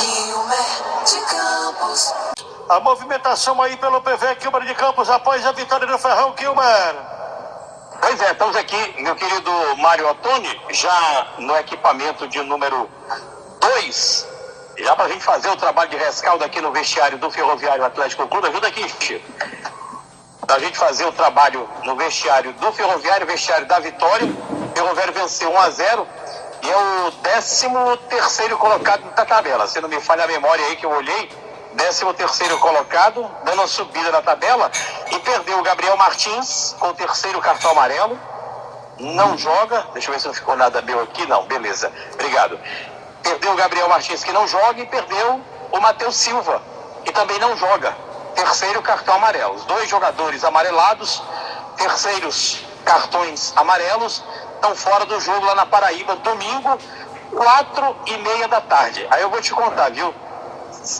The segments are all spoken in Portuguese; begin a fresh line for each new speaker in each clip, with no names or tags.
Kilmer de Campos.
A movimentação aí pelo PV Kilmer de Campos após a vitória do Ferrão, Kilmer.
Pois é, estamos aqui, meu querido Mário Ottoni, já no equipamento de número 2, já para a gente fazer o trabalho de rescaldo aqui no vestiário do Ferroviário Atlético Clube. Ajuda aqui, Chico. Para a gente fazer o trabalho no vestiário do Ferroviário, vestiário da Vitória. O Ferroviário venceu 1-0 e é o 13º colocado da tabela. Se não me falha a memória aí que eu olhei, 13º colocado, dando uma subida na tabela, e perdeu o Gabriel Martins com o 3º cartão amarelo. Não joga, deixa eu ver se não ficou nada meu aqui, não, beleza, obrigado. Perdeu o Gabriel Martins, que não joga, e perdeu o Matheus Silva, que também não joga, 3º cartão amarelo. Os dois jogadores amarelados, 3º cartões amarelos, estão fora do jogo lá na Paraíba, domingo, 4h30 da tarde. Aí eu vou te contar, viu?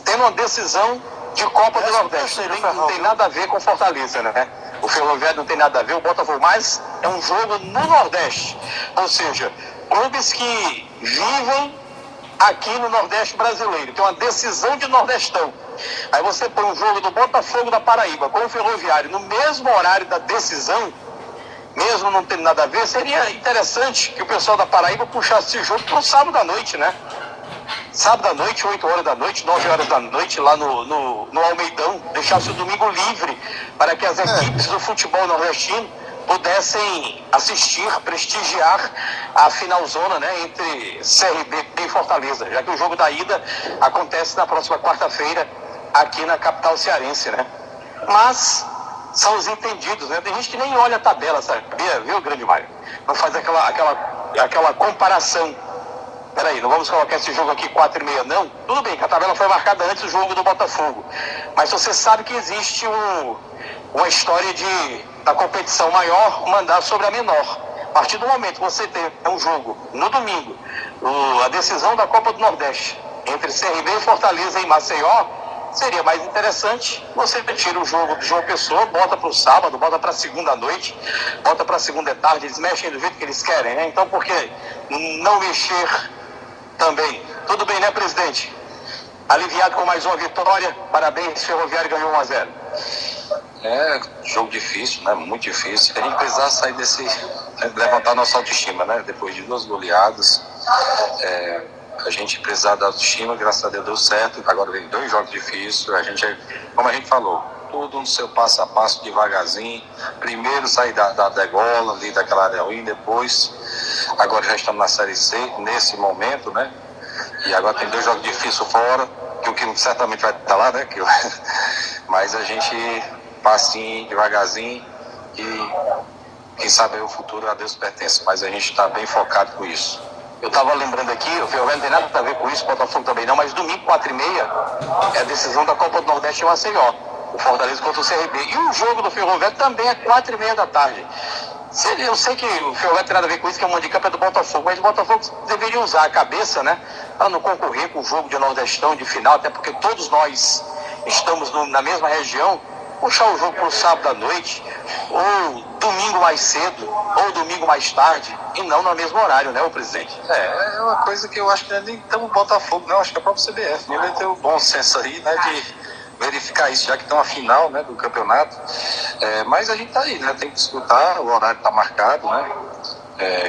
Tendo uma decisão de Copa do Nordeste, não tem nada a ver com Fortaleza, né? O Ferroviário não tem nada a ver, o Botafogo, mas é um jogo no Nordeste. Ou seja, clubes que vivem aqui no Nordeste brasileiro. Tem uma decisão de Nordestão. Aí você põe um jogo do Botafogo da Paraíba com o Ferroviário no mesmo horário da decisão, mesmo não tendo nada a ver, seria interessante que o pessoal da Paraíba puxasse esse jogo para o sábado à noite, né? Sábado à noite, 8 horas da noite, 9 horas da noite, lá no Almeidão, deixasse o domingo livre para que as equipes do futebol nordestino pudessem assistir, prestigiar a finalzona, né, entre CRB e Fortaleza, já que o jogo da ida acontece na próxima quarta-feira aqui na capital cearense, né? Mas são os entendidos, né? Tem gente que nem olha a tabela, sabia, viu, grande Mário? Não faz aquela comparação. Peraí, não vamos colocar esse jogo aqui 4h30, não? Tudo bem, que a tabela foi marcada antes do jogo do Botafogo. Mas você sabe que existe uma história da competição maior mandar sobre a menor. A partir do momento que você tem um jogo no domingo, a decisão da Copa do Nordeste entre CRB e Fortaleza em Maceió, seria mais interessante você tira o jogo de João Pessoa, bota para o sábado, bota para a segunda noite, bota para a segunda tarde, eles mexem do jeito que eles querem, né? Então por que não mexer também? Tudo bem, né, presidente? Aliviado com mais uma vitória, parabéns, Ferroviário ganhou 1-0.
É, jogo difícil, né? Muito difícil. A gente precisava sair levantar nossa autoestima, né? Depois de 2 goleadas, a gente precisava da autoestima, graças a Deus deu certo. Agora vem 2 jogos difíceis, como a gente falou, tudo no seu passo a passo, devagarzinho. Primeiro sair da degola, ali daquela área ruim, depois, agora já estamos na Série C, nesse momento, né? E agora tem 2 jogos difíceis fora, que o que certamente vai estar lá, né? Mas a gente passinho, devagarzinho, e quem sabe o futuro a Deus pertence, mas a gente está bem focado com isso.
Eu estava lembrando aqui, o Ferroviário não tem nada a ver com isso, o Botafogo também não, mas domingo 4h30 é a decisão da Copa do Nordeste em Maceió, o Fortaleza contra o CRB. E o jogo do Ferroviário também é 4h30 da tarde. Eu sei que o Ferroviário tem nada a ver com isso, que é um handicap do Botafogo, mas o Botafogo deveria usar a cabeça, né, para não concorrer com o jogo de Nordestão, de final, até porque todos nós estamos na mesma região. Puxar o jogo para o sábado à noite, ou domingo mais cedo, ou domingo mais tarde, e não no mesmo horário, né, o presidente?
É uma coisa que eu acho que não é nem tão Botafogo, não, acho que é a própria CBF. Ele tem o bom senso aí, né, de verificar isso, já que tem uma final, né, do campeonato. Mas a gente tá aí, né, tem que disputar, o horário tá marcado, né,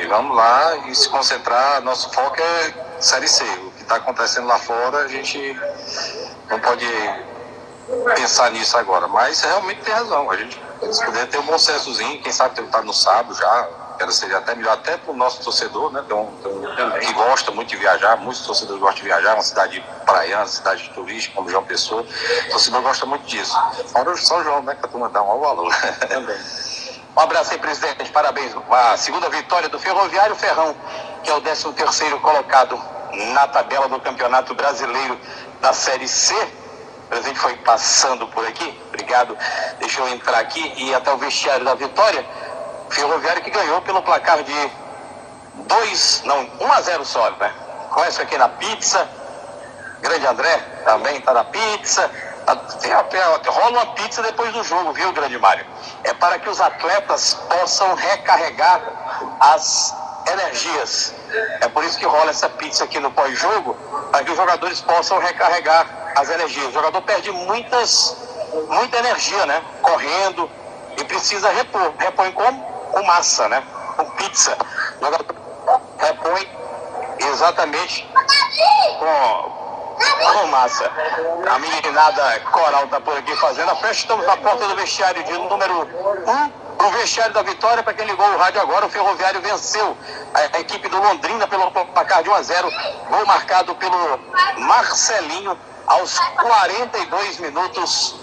e vamos lá e se concentrar. Nosso foco é Série C. O que está acontecendo lá fora, a gente não pode pensar nisso agora, mas realmente tem razão. Eles poderiam ter um bom sensozinho, quem sabe tentar no sábado já, que seria até melhor, até para o nosso torcedor, né? Que gosta muito de viajar, muitos torcedores gostam de viajar, uma cidade praiana, cidade turística, como João Pessoa, o torcedor gosta muito disso. Fora o São João, né? Que a turma dá um maior valor.
Também. Um abraço aí, presidente, parabéns. A segunda vitória do Ferroviário, Ferrão, que é o 13º colocado na tabela do Campeonato Brasileiro da Série C. O presidente foi passando por aqui, obrigado. Deixa eu entrar aqui e ir até o vestiário da Vitória. Ferroviário que ganhou pelo placar de 1-0 só, né? Começa aqui na pizza. Grande André também tá na pizza. Rola uma pizza depois do jogo, viu, grande Mário? É para que os atletas possam recarregar as energias. É por isso que rola essa pizza aqui no pós-jogo, para que os jogadores possam recarregar as energias. O jogador perde muita energia, né? Correndo, e precisa repor. Repõe como? Com massa, né? Com pizza. O jogador repõe exatamente com massa. A meninada Coral tá por aqui fazendo a festa. Estamos na porta do vestiário de número 1. O vestiário da Vitória, para quem ligou o rádio agora, o Ferroviário venceu a equipe do Londrina pelo placar de 1-0. Gol marcado pelo Marcelinho aos 42 minutos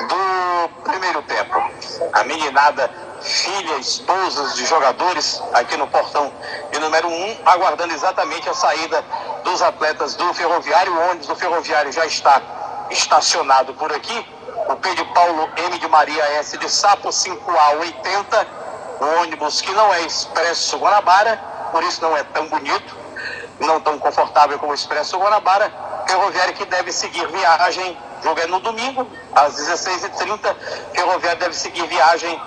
do primeiro tempo. A meninada, filha, esposas de jogadores aqui no portão de número 1, aguardando exatamente a saída dos atletas do Ferroviário. O ônibus do Ferroviário já está estacionado por aqui. O P de Paulo, M de Maria, S de Sapo, 5A80. Um ônibus que não é Expresso Guanabara, por isso não é tão bonito, não tão confortável como o Expresso Guanabara. Ferroviário que deve seguir viagem, o jogo é no domingo, às 16h30. Ferroviário deve seguir viagem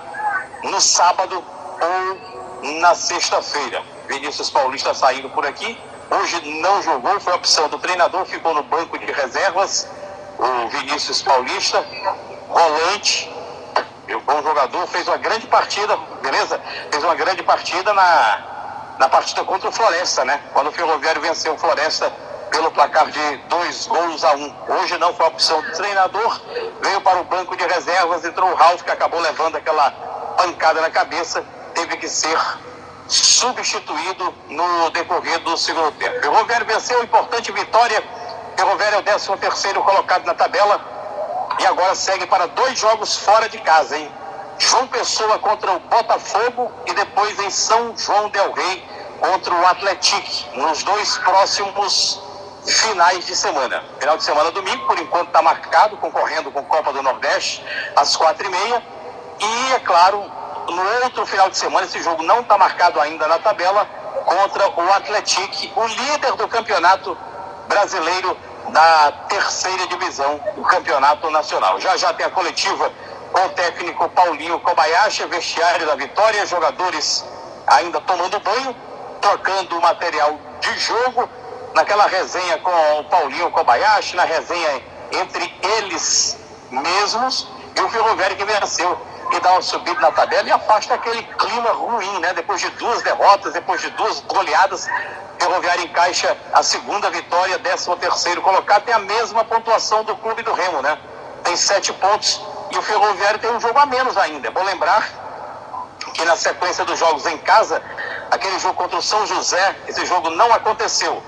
no sábado ou na sexta-feira. Vinícius Paulista saindo por aqui. Hoje não jogou, foi a opção do treinador, ficou no banco de reservas. O Vinícius Paulista, volante, bom jogador, fez uma grande partida, beleza? Fez uma grande partida na partida contra o Floresta, né? Quando o Ferroviário venceu o Floresta pelo placar de 2-1. Hoje não foi a opção do treinador, veio para o banco de reservas, entrou o Ralf, que acabou levando aquela pancada na cabeça, teve que ser substituído no decorrer do segundo tempo. O Ferroviário venceu, importante vitória. Ferroviário é o 13º colocado na tabela e agora segue para 2 jogos fora de casa, hein? João Pessoa contra o Botafogo e depois em São João del Rei contra o Atlético, nos 2 próximos finais de semana. Final de semana domingo, por enquanto está marcado, concorrendo com Copa do Nordeste, às 4h30. E, é claro, no outro final de semana, esse jogo não está marcado ainda na tabela, contra o Atlético, o líder do campeonato brasileiro da 3ª divisão do campeonato nacional. Já tem a coletiva com o técnico Paulinho Kobayashi, vestiário da Vitória, jogadores ainda tomando banho, trocando o material de jogo, naquela resenha com o Paulinho Kobayashi, na resenha entre eles mesmos, e o Ferroviário que venceu e dá uma subida na tabela e afasta aquele clima ruim, né? Depois de 2 derrotas, depois de 2 goleadas, Ferroviário encaixa a 2ª vitória, 13º colocado, tem a mesma pontuação do Clube do Remo, né? Tem 7 pontos e o Ferroviário tem um jogo a menos ainda. É bom lembrar que na sequência dos jogos em casa, aquele jogo contra o São José, esse jogo não aconteceu.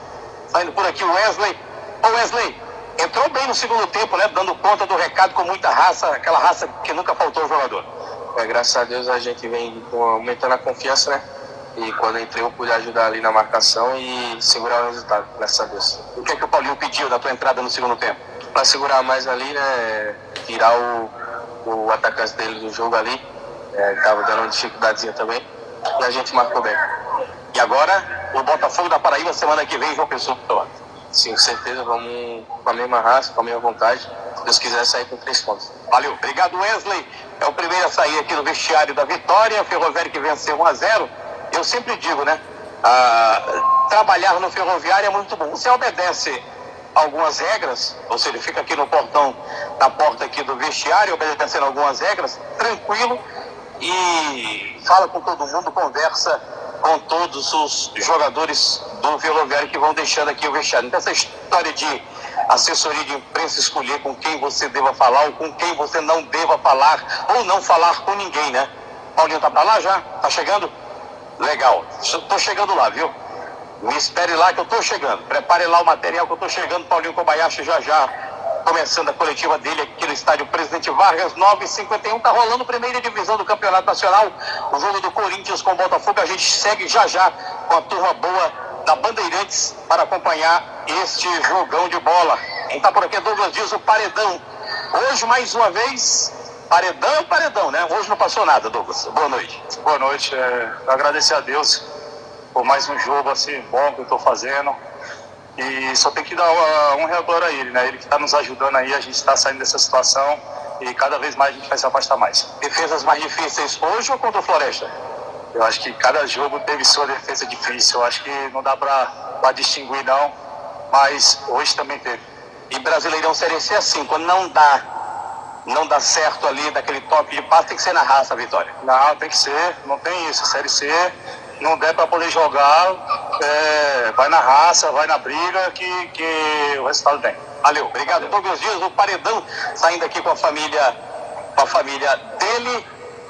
Saindo por aqui o Wesley. Ô Wesley, entrou bem no segundo tempo, né? Dando conta do recado com muita raça, aquela raça que nunca faltou ao jogador.
Graças a Deus a gente vem aumentando a confiança, né? E quando entrei eu pude ajudar ali na marcação e segurar o resultado, graças a Deus.
O que é que o Paulinho pediu da tua entrada no segundo tempo?
Para segurar mais ali, né? Tirar o atacante dele do jogo ali. Tava dando uma dificuldadezinha também. E a gente marcou bem.
E agora, o Botafogo da Paraíba, semana que vem, João Pessoa.
Sim, com certeza, vamos com a mesma raça, com a mesma vontade. Se Deus quiser, sair com 3 pontos.
Valeu, obrigado Wesley. É o primeiro a sair aqui no vestiário da Vitória, Ferroviário que venceu 1-0. Eu sempre digo, né? Trabalhar no Ferroviário é muito bom. Você obedece algumas regras, ou seja, fica aqui no portão, na porta aqui do vestiário, obedecendo algumas regras, tranquilo, e fala com todo mundo, conversa com todos os jogadores do Ferroviário que vão deixando aqui o vestiário. Então essa história de assessoria de imprensa escolher com quem você deva falar ou com quem você não deva falar ou não falar com ninguém, né? Paulinho tá pra lá já? Tá chegando? Legal, tô chegando lá, viu? Me espere lá que eu tô chegando. Prepare lá o material que eu tô chegando. Paulinho Kobayashi já começando a coletiva dele aqui no estádio Presidente Vargas, 9h51. Tá rolando a 1ª divisão do Campeonato Nacional. O jogo do Corinthians com o Botafogo. A gente segue já com a turma boa da Bandeirantes para acompanhar este jogão de bola. Quem tá por aqui é Douglas Dias, o Paredão. Hoje, mais uma vez, paredão, né? Hoje não passou nada, Douglas. Boa noite.
Boa noite. Agradecer a Deus por mais um jogo assim bom que eu estou fazendo. E só tem que dar um relatório a ele, né? Ele que está nos ajudando aí, a gente está saindo dessa situação e cada vez mais a gente vai se afastar mais.
Defesas mais difíceis hoje ou contra o Floresta?
Eu acho que cada jogo teve sua defesa difícil. Eu acho que não dá para distinguir, não. Mas hoje também teve.
E Brasileirão Série C é assim, quando não dá certo ali, daquele toque de passe, tem que ser na raça a vitória.
Não, tem que ser. Não tem isso. Série C, não der para poder jogar, vai na raça, vai na briga, que o resultado vem.
Valeu, obrigado. Douglas Dias, o Paredão, saindo aqui com a família dele.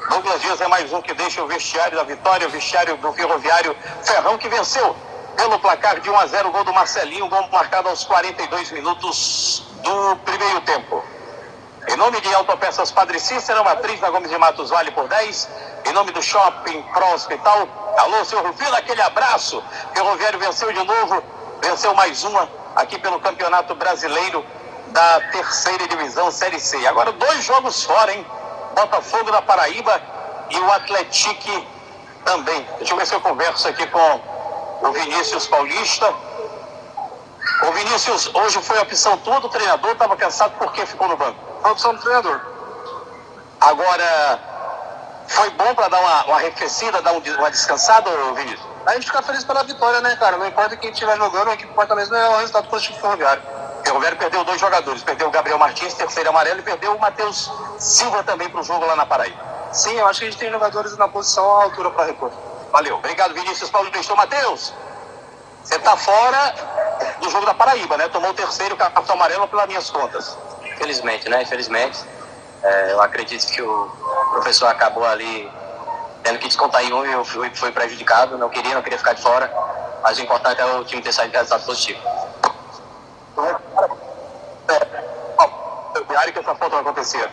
Douglas Dias é mais um que deixa o vestiário da vitória, o vestiário do Ferroviário Ferrão, que venceu pelo placar de 1-0, o gol do Marcelinho, gol marcado aos 42 minutos do primeiro tempo. Em nome de Autopeças Padre Cícero, Matriz na Gomes de Matos Vale por 10. Em nome do Shopping Pro Hospital. Alô, senhor Rufino, aquele abraço. Ferroviário venceu de novo, venceu mais uma aqui pelo Campeonato Brasileiro da terceira divisão Série C. Agora 2 jogos fora, hein? Botafogo da Paraíba e o Atlético também. Deixa eu ver se eu converso aqui com o Vinícius Paulista. O Vinícius, hoje foi a opção tua, o treinador estava cansado porque ficou no banco.
Foi a opção do treinador.
Agora, foi bom para dar uma arrefecida, dar uma descansada, Vinícius?
A gente fica feliz pela vitória, né, cara? Não importa quem estiver jogando, a equipe importa mesmo é o resultado positivo do Ferroviário.
O Ferroviário perdeu 2 jogadores, perdeu o Gabriel Martins, terceiro amarelo, e perdeu o Matheus Silva também para o jogo lá na Paraíba.
Sim, eu acho que a gente tem jogadores na posição à altura para repor.
Valeu, obrigado Vinícius Paulista. Matheus, você está fora do jogo da Paraíba, né? Tomou o terceiro cartão amarelo pelas minhas contas.
Infelizmente, né? Infelizmente. Eu acredito que o professor acabou ali tendo que descontar em um e eu fui prejudicado. Não queria ficar de fora. Mas o importante é o time ter saído de resultado positivo.
Que essa falta vai acontecer.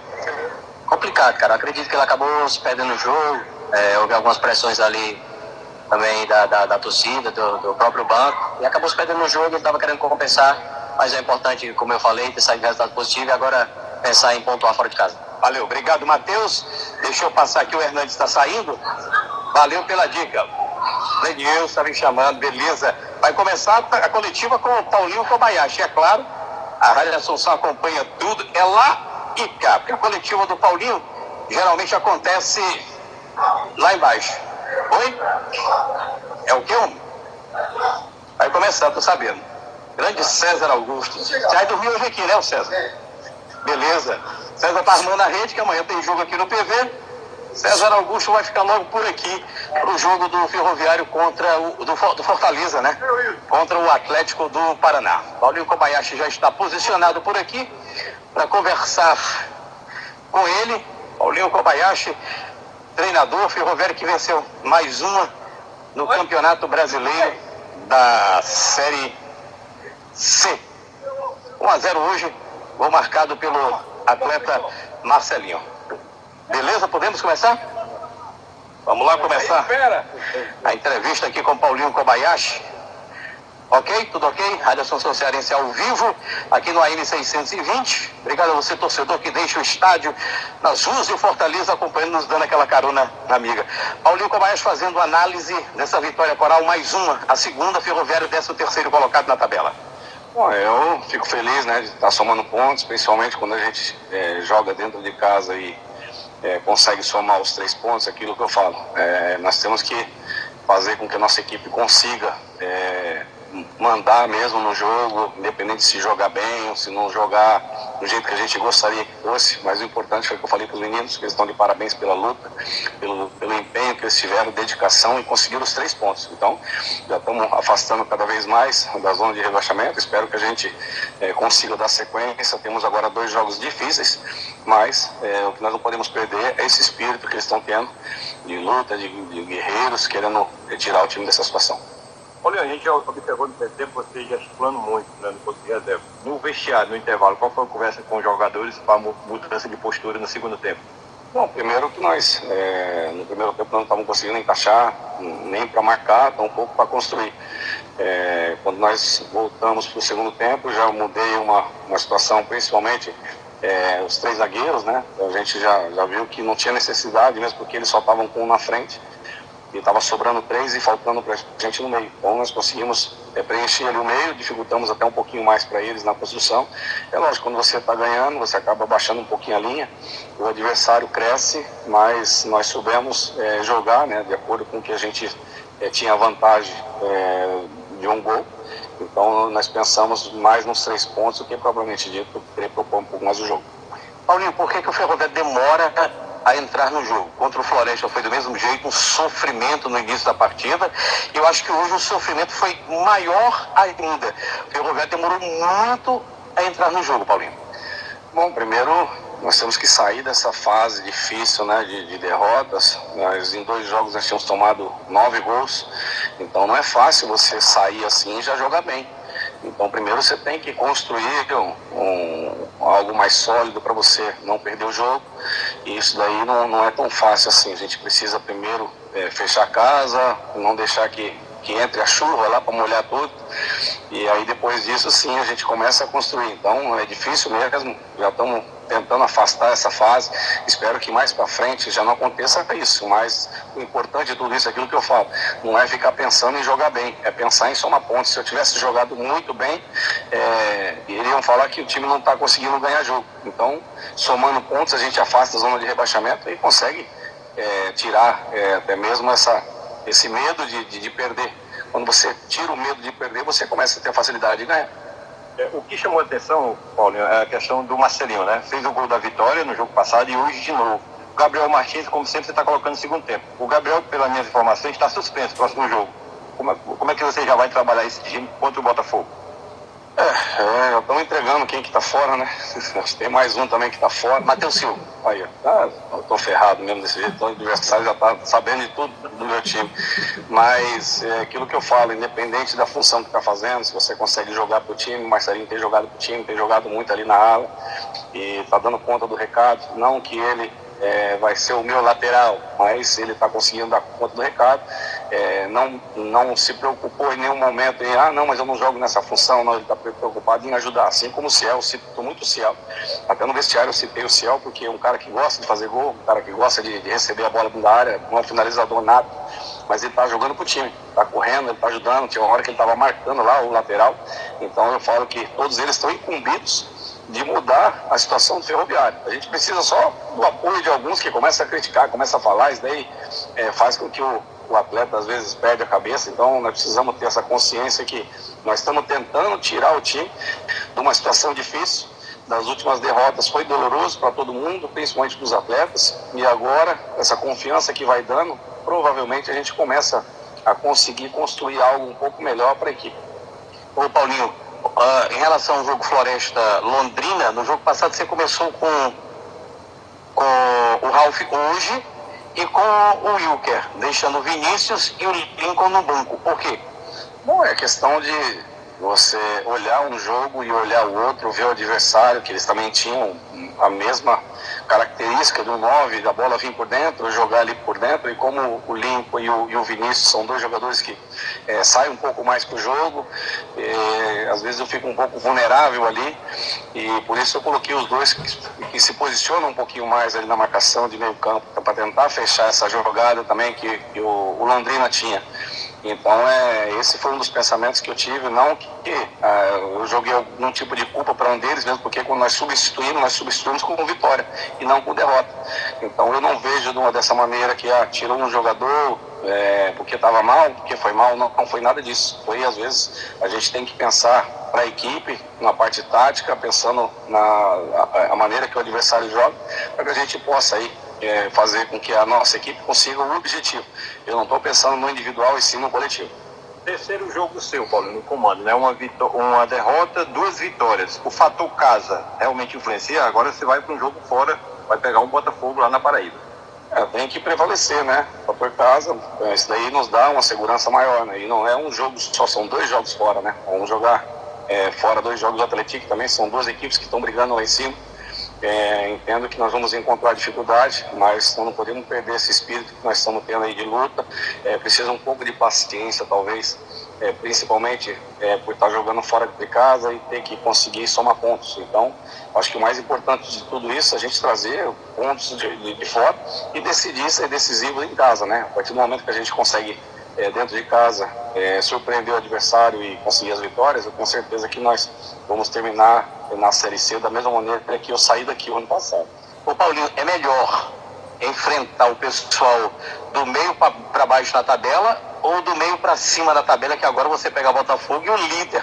Complicado, cara. Eu acredito que ele acabou se perdendo no jogo. Houve algumas pressões ali também da torcida, do próprio banco. E acabou se perdendo no jogo. Ele estava querendo compensar. Mas é importante, como eu falei, ter saído de resultado positivo e agora pensar em pontuar fora de casa.
Valeu, obrigado Matheus. Deixa eu passar aqui, o Hernandes está saindo. Valeu pela dica. Lenilson está me chamando, beleza. Vai começar a coletiva com o Paulinho Kobayashi, é claro. A Rádio Assunção acompanha tudo, é lá e cá. Porque a coletiva do Paulinho geralmente acontece lá embaixo. Oi? É o quê, homem? Vai começar, tô sabendo. Grande César Augusto. Você vai dormir hoje aqui, né, o César? Beleza. César tá armando a rede, que amanhã tem jogo aqui no PV. César Augusto vai ficar logo por aqui pro jogo do Ferroviário contra do Fortaleza, né? Contra o Atlético do Paraná. Paulinho Kobayashi já está posicionado por aqui para conversar com ele. Paulinho Kobayashi, treinador Ferroviário que venceu mais uma no Campeonato Brasileiro da Série C. 1-0 hoje, gol marcado pelo atleta Marcelinho. Beleza, podemos começar? Vamos lá começar a entrevista aqui com Paulinho Kobayashi. Ok? Tudo ok? Rádio Assunção Cearense ao vivo, aqui no AM 620. Obrigado a você, torcedor, que deixa o estádio nas ruas de Fortaleza acompanhando, nos dando aquela carona amiga. Paulinho Kobayashi fazendo análise dessa vitória coral, mais uma, a segunda, Ferroviário 13º colocado na tabela.
Bom, eu fico feliz, né, de estar somando pontos, principalmente quando a gente joga dentro de casa e consegue somar os 3 pontos, aquilo que eu falo. Nós temos que fazer com que a nossa equipe consiga mandar mesmo no jogo, independente de se jogar bem ou se não jogar do jeito que a gente gostaria que fosse, mas o importante foi o que eu falei para os meninos, que eles estão de parabéns pela luta, pelo empenho que eles tiveram, dedicação e conseguiram os 3 pontos. Então, já estamos afastando cada vez mais da zona de rebaixamento, espero que a gente consiga dar sequência. Temos agora 2 jogos difíceis, mas o que nós não podemos perder é esse espírito que eles estão tendo de luta, de guerreiros, querendo tirar o time dessa situação.
Olha, a gente já observou no primeiro tempo você gesticulando muito, né, no posto de reserva. No vestiário, no intervalo, qual foi a conversa com os jogadores para mudança de postura no segundo tempo?
Bom, primeiro que nós, no primeiro tempo, não estávamos conseguindo encaixar, nem para marcar, tão pouco para construir. Quando nós voltamos para o segundo tempo, já mudei uma situação, principalmente os 3 zagueiros, né? A gente já viu que não tinha necessidade, mesmo porque eles só estavam com um na frente. e estava sobrando 3 e faltando para a gente no meio. Então nós conseguimos preencher ali o meio, dificultamos até um pouquinho mais para eles na construção. É lógico, quando você está ganhando, você acaba baixando um pouquinho a linha, o adversário cresce, mas nós soubemos jogar, né, de acordo com o que a gente tinha vantagem de um gol. Então nós pensamos mais nos 3 pontos do que propriamente dito querer propor um pouco mais o jogo.
Paulinho, por que o Ferroviário demora a entrar no jogo? Contra o Floresta foi do mesmo jeito, um sofrimento no início da partida. Eu acho que hoje o sofrimento foi maior ainda. O Ferroviário demorou muito a entrar no jogo, Paulinho.
Bom, primeiro nós temos que sair dessa fase difícil, né, de derrotas. Em 2 jogos nós tínhamos tomado 9 gols, então não é fácil você sair assim e já jogar bem. Então primeiro você tem que construir algo mais sólido para você não perder o jogo, e isso daí não é tão fácil assim. A gente precisa primeiro fechar a casa, não deixar que entre a chuva lá para molhar tudo, e aí depois disso sim a gente começa a construir. Então é difícil mesmo, já estamos tentando afastar essa fase, espero que mais para frente já não aconteça isso, mas o importante de tudo isso é aquilo que eu falo, não é ficar pensando em jogar bem, é pensar em somar pontos. Se eu tivesse jogado muito bem, iriam falar que o time não está conseguindo ganhar jogo. Então, somando pontos, a gente afasta a zona de rebaixamento e consegue tirar até mesmo esse medo de perder. Quando você tira o medo de perder, você começa a ter facilidade de ganhar.
O que chamou a atenção, Paulinho, é a questão do Marcelinho, né? Fez o gol da vitória no jogo passado e hoje de novo. O Gabriel Martins, como sempre, você está colocando no segundo tempo. O Gabriel, pelas minhas informações, está suspenso no próximo jogo. Como é que você já vai trabalhar esse time contra o Botafogo?
Estamos entregando quem que está fora, né? Tem mais um também que está fora.
Matheus Silva.
Aí, eu tô ferrado mesmo desse jeito. O adversário já está sabendo de tudo do meu time. Mas é aquilo que eu falo, independente da função que está fazendo, se você consegue jogar pro time, o Marcelinho tem jogado pro time, tem jogado muito ali na ala e está dando conta do recado. Não que ele vai ser o meu lateral, mas ele está conseguindo dar conta do recado. Não se preocupou em nenhum momento em, não, mas eu não jogo nessa função. Não, ele está preocupado em ajudar, assim como o Ciel. Eu cito muito o Ciel, até no vestiário eu citei o Ciel, porque é um cara que gosta de fazer gol, um cara que gosta de receber a bola dentro da área, não é um finalizador nato, mas ele está jogando pro time, está correndo, ele está ajudando. Tinha uma hora que ele estava marcando lá o lateral. Então eu falo que todos eles estão incumbidos de mudar a situação do Ferroviário. A gente precisa só do apoio de alguns que começam a criticar, começam a falar. Isso daí faz com que o atleta às vezes perde a cabeça. Então nós precisamos ter essa consciência que nós estamos tentando tirar o time de uma situação difícil. Das últimas derrotas foi doloroso para todo mundo, principalmente para os atletas, e agora essa confiança que vai dando, provavelmente a gente começa a conseguir construir algo um pouco melhor para a equipe.
Ô Paulinho, em relação ao jogo Floresta Londrina, no jogo passado você começou com o Ralf hoje e com o Wilker, deixando o Vinícius e o Lincoln no banco. Por quê?
Bom, é questão de você olhar um jogo e olhar o outro, ver o adversário, que eles também tinham a mesma característica do 9, da bola vir por dentro, jogar ali por dentro, e como o Lincoln e o Vinícius são 2 jogadores que saem um pouco mais pro jogo, às vezes eu fico um pouco vulnerável ali, e por isso eu coloquei os 2 que se posicionam um pouquinho mais ali na marcação de meio campo, para tentar fechar essa jogada também que o Londrina tinha. Então esse foi um dos pensamentos que eu tive, não que eu joguei algum tipo de culpa para um deles, mesmo porque quando nós substituímos com vitória e não com derrota. Então eu não vejo dessa maneira que tirou um jogador porque estava mal, porque foi mal, não foi nada disso. Foi, às vezes, a gente tem que pensar para a equipe, na parte tática, pensando a maneira que o adversário joga, para que a gente possa aí fazer com que a nossa equipe consiga o objetivo. Eu não estou pensando no individual e sim no coletivo.
Terceiro jogo seu, Paulo, no comando, né? Uma derrota, 2 vitórias. O fator casa realmente influencia? Agora você vai para um jogo fora, vai pegar um Botafogo lá na Paraíba.
Tem que prevalecer, né? O fator casa, isso daí nos dá uma segurança maior, né? E não é um jogo só, são 2 jogos fora, né? Vamos jogar fora 2 jogos do Atlético também, são 2 equipes que estão brigando lá em cima. Entendo que nós vamos encontrar dificuldade, mas não podemos perder esse espírito que nós estamos tendo aí de luta. Precisa um pouco de paciência, talvez, principalmente por estar jogando fora de casa e ter que conseguir somar pontos. Então, acho que o mais importante de tudo isso é a gente trazer pontos de fora e decidir ser decisivo em casa, né? A partir do momento que a gente consegue, dentro de casa, surpreender o adversário e conseguir as vitórias, eu tenho certeza que nós vamos terminar na Série C da mesma maneira que eu saí daqui o ano passado.
Ô Paulinho, é melhor enfrentar o pessoal do meio para baixo na tabela ou do meio para cima da tabela, que agora você pega o Botafogo e o líder,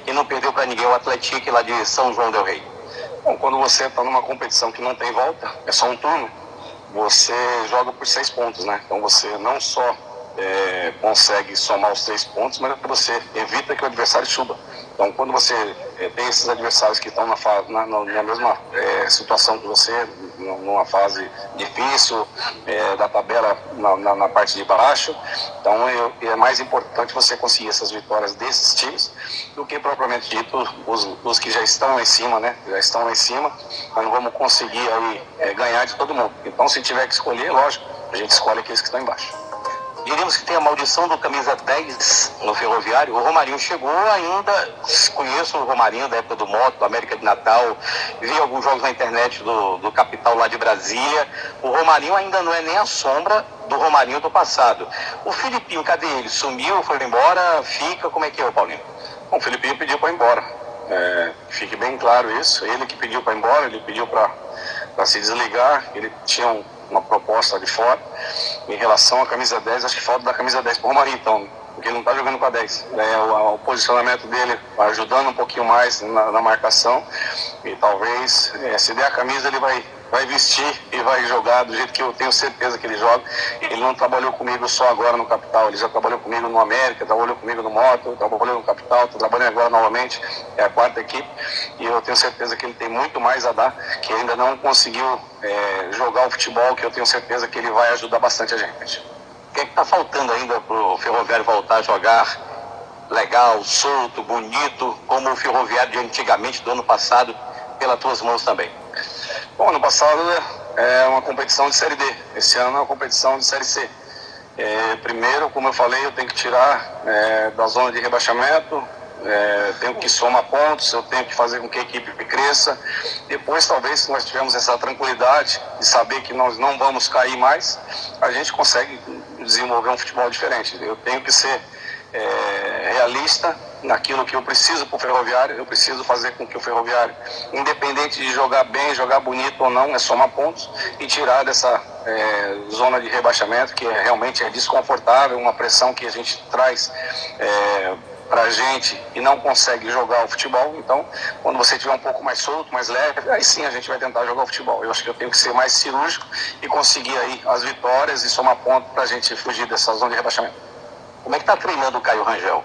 que não perdeu para ninguém, o Atlético lá de São João del Rei?
Bom, quando você está numa competição que não tem volta, é só um turno, você joga por 6 pontos, né? Então você não só consegue somar os 3 pontos, mas você evita que o adversário suba. Então, quando você tem esses adversários que estão na mesma situação que você, numa fase difícil da tabela na parte de baixo, então é mais importante você conseguir essas vitórias desses times do que propriamente dito os que já estão lá em cima, né? Já estão lá em cima, mas não vamos conseguir aí ganhar de todo mundo. Então, se tiver que escolher, lógico, a gente escolhe aqueles que estão embaixo.
Diríamos que tem a maldição do camisa 10 no Ferroviário. O Romarinho chegou ainda, conheço o Romarinho da época do Moto, do América de Natal, vi alguns jogos na internet do Capital lá de Brasília. O Romarinho ainda não é nem a sombra do Romarinho do passado. O Filipinho, cadê ele? Sumiu, foi embora, fica? Como é que é, Paulinho?
Bom, o Filipinho pediu para ir embora. Fique bem claro isso. Ele que pediu para ir embora, ele pediu para se desligar, ele tinha uma proposta de fora. Em relação à camisa 10, acho que falta da camisa 10 para o Romarinho, então, porque ele não está jogando com a 10. O posicionamento dele ajudando um pouquinho mais na marcação, e talvez, se der a camisa, ele vai vestir e vai jogar do jeito que eu tenho certeza que ele joga. Ele não trabalhou comigo só agora no Capital, ele já trabalhou comigo no América, trabalhou comigo no Moto, trabalhou no Capital, está trabalhando agora novamente, é a 4ª equipe, e eu tenho certeza que ele tem muito mais a dar, que ainda não conseguiu jogar o futebol, que eu tenho certeza que ele vai ajudar bastante a gente.
O que é que está faltando ainda para o Ferroviário voltar a jogar legal, solto, bonito, como o Ferroviário de antigamente, do ano passado, pelas tuas mãos também?
Bom, ano passado é uma competição de Série D, esse ano é uma competição de Série C. Primeiro, como eu falei, eu tenho que tirar da zona de rebaixamento, tenho que somar pontos, eu tenho que fazer com que a equipe cresça. Depois, talvez, se nós tivermos essa tranquilidade de saber que nós não vamos cair mais, a gente consegue desenvolver um futebol diferente. Eu tenho que ser realista naquilo que eu preciso para o Ferroviário. Eu preciso fazer com que o Ferroviário, independente de jogar bem, jogar bonito ou não, é somar pontos e tirar dessa zona de rebaixamento, que realmente é desconfortável, uma pressão que a gente traz para a gente e não consegue jogar o futebol. Então, quando você estiver um pouco mais solto, mais leve, aí sim a gente vai tentar jogar o futebol. Eu acho que eu tenho que ser mais cirúrgico e conseguir aí as vitórias e somar pontos para a gente fugir dessa zona de rebaixamento.
Como é que está treinando o Caio Rangel?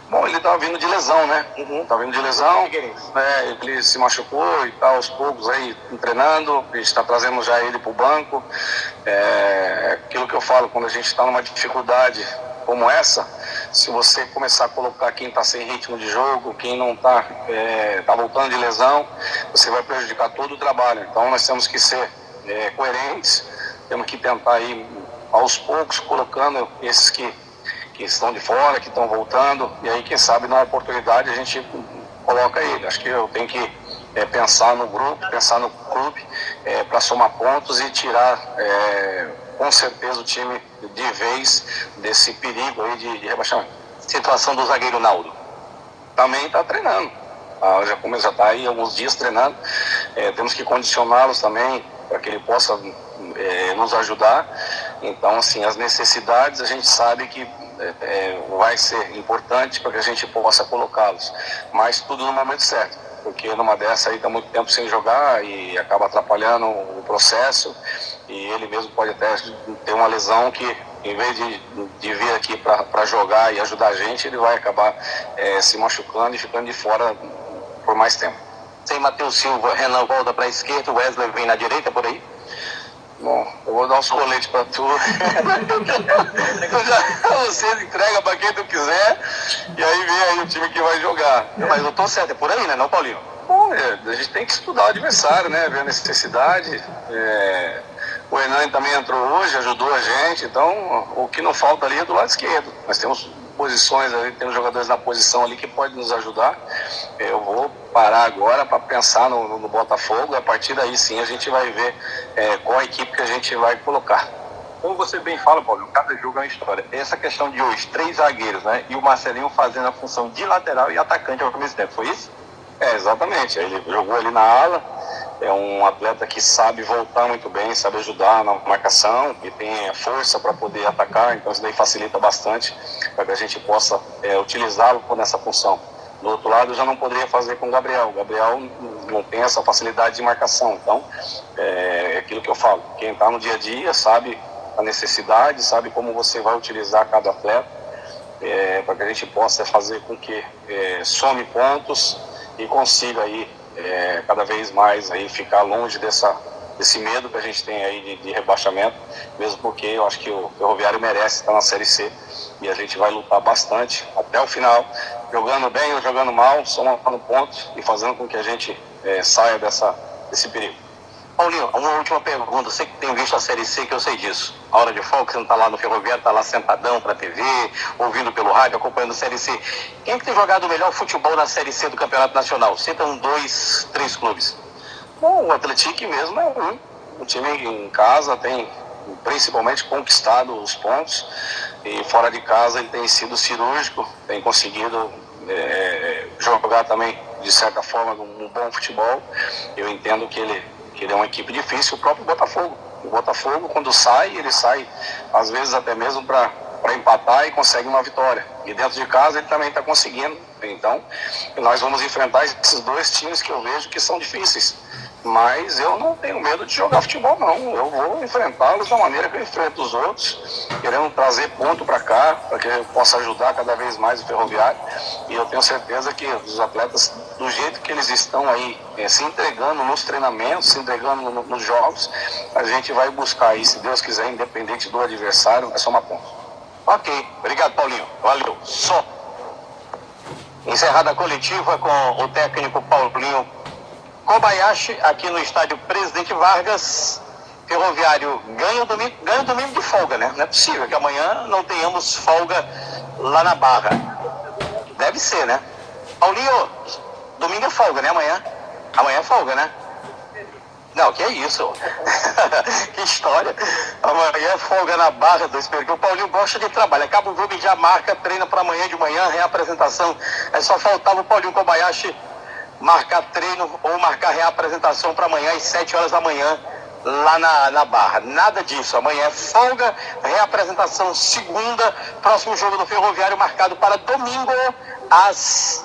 Bom, ele tá vindo de lesão, né? Tá vindo de lesão, ele se machucou e tá aos poucos aí treinando, a gente está trazendo já ele pro banco. Aquilo que eu falo, quando a gente está numa dificuldade como essa, se você começar a colocar quem está sem ritmo de jogo, quem não tá voltando de lesão, você vai prejudicar todo o trabalho. Então nós temos que ser coerentes, temos que tentar ir aos poucos colocando esses que estão de fora, que estão voltando, e aí quem sabe na oportunidade a gente coloca ele. Acho que eu tenho que pensar no grupo, pensar no clube para somar pontos e tirar com certeza o time de vez desse perigo aí de rebaixamento.
Situação do zagueiro Naldo?
Também está treinando, já está aí alguns dias treinando. Temos que condicioná-los também para que ele possa nos ajudar. Então, assim, as necessidades a gente sabe que vai ser importante para que a gente possa colocá-los, mas tudo no momento certo, porque numa dessa aí está muito tempo sem jogar e acaba atrapalhando o processo, e ele mesmo pode até ter uma lesão que, em vez de vir aqui para jogar e ajudar a gente, ele vai acabar se machucando e ficando de fora por mais tempo.
Sem Matheus Silva, Renan volta para a esquerda, Wesley vem na direita, por aí?
Bom, eu vou dar uns coletes para tu. Você entrega para quem tu quiser e aí vem aí o time que vai jogar.
Mas eu tô certo, é por aí, né, não, Paulinho?
Bom, a gente tem que estudar o adversário, né, ver a necessidade. O Renan também entrou hoje, ajudou a gente, então o que não falta ali é do lado esquerdo. Nós temos posições, tem jogadores na posição ali que podem nos ajudar. Eu vou parar agora para pensar no Botafogo, e a partir daí sim a gente vai ver qual a equipe que a gente vai colocar.
Como você bem fala, Paulo, cada jogo é uma história. Essa questão de hoje, 3 zagueiros, né? E o Marcelinho fazendo a função de lateral e atacante ao mesmo tempo, foi isso?
Exatamente. Ele jogou ali na ala, é um atleta que sabe voltar muito bem, sabe ajudar na marcação e tem força para poder atacar, então isso daí facilita bastante para que a gente possa utilizá-lo nessa função. Do outro lado, eu já não poderia fazer com o Gabriel. O Gabriel não tem essa facilidade de marcação, então é aquilo que eu falo. Quem está no dia a dia sabe a necessidade, sabe como você vai utilizar cada atleta, para que a gente possa fazer com que some pontos e consiga aí cada vez mais aí ficar longe desse medo que a gente tem aí de rebaixamento, mesmo porque eu acho que o Ferroviário merece estar na Série C e a gente vai lutar bastante até o final, jogando bem ou jogando mal, somando pontos e fazendo com que a gente saia desse perigo.
Paulinho, uma última pergunta. Você que tem visto a Série C, que eu sei disso. A hora de folga, você não está lá no Ferroviário, está lá sentadão para TV, ouvindo pelo rádio, acompanhando a Série C. Quem é que tem jogado o melhor futebol na Série C do Campeonato Nacional? Cita 2, 3 clubes.
Bom, o Atlético mesmo é um. O time em casa tem principalmente conquistado os pontos e fora de casa ele tem sido cirúrgico, tem conseguido jogar também, de certa forma, um bom futebol. Eu entendo que ele é uma equipe difícil, o próprio Botafogo. O Botafogo, quando sai, ele sai, às vezes até mesmo para empatar e consegue uma vitória. E dentro de casa ele também está conseguindo. Então, nós vamos enfrentar esses 2 times que eu vejo que são difíceis. Mas eu não tenho medo de jogar futebol, não. Eu vou enfrentá-los da maneira que eu enfrento os outros, querendo trazer ponto para cá, para que eu possa ajudar cada vez mais o Ferroviário. E eu tenho certeza que os atletas, do jeito que eles estão aí, se entregando nos treinamentos, se entregando nos jogos, a gente vai buscar aí, se Deus quiser, independente do adversário, é só uma ponta.
Ok, obrigado, Paulinho. Valeu. Só. Encerrada a coletiva com o técnico Paulinho Kobayashi aqui no estádio Presidente Vargas. Ferroviário ganha o domingo de folga, né? Não é possível que amanhã não tenhamos folga lá na Barra. Deve ser, né? Paulinho, domingo é folga, né? Amanhã é folga, né? Não, que é isso? Que história. Amanhã é folga na Barra do Espírito, porque o Paulinho gosta de trabalho. Acaba o jogo e já marca, treina para amanhã de manhã, reapresentação. É só faltava o Paulinho Kobayashi marcar treino ou marcar reapresentação para amanhã às 7 horas da manhã lá na Barra. Nada disso. Amanhã é folga, reapresentação segunda, próximo jogo do Ferroviário marcado para domingo às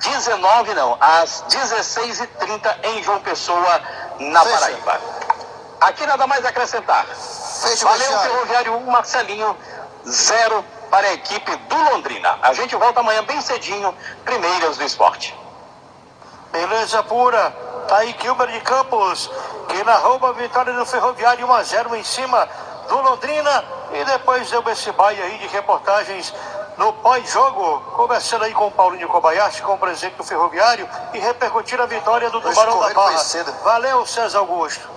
16h30 em João Pessoa, na Paraíba. Aqui nada mais a acrescentar. Valeu, Ferroviário 1, Marcelinho 0 para a equipe do Londrina. A gente volta amanhã bem cedinho, Primeiras do Esporte.
Beleza pura, tá aí Kilmer de Campos, que narrou a vitória do Ferroviário 1-0 em cima do Londrina, e depois deu esse baile aí de reportagens no pós-jogo, conversando aí com o Paulinho Kobayashi, com o presidente do Ferroviário, e repercutindo a vitória do Tubarão da Barra. Valeu, César Augusto.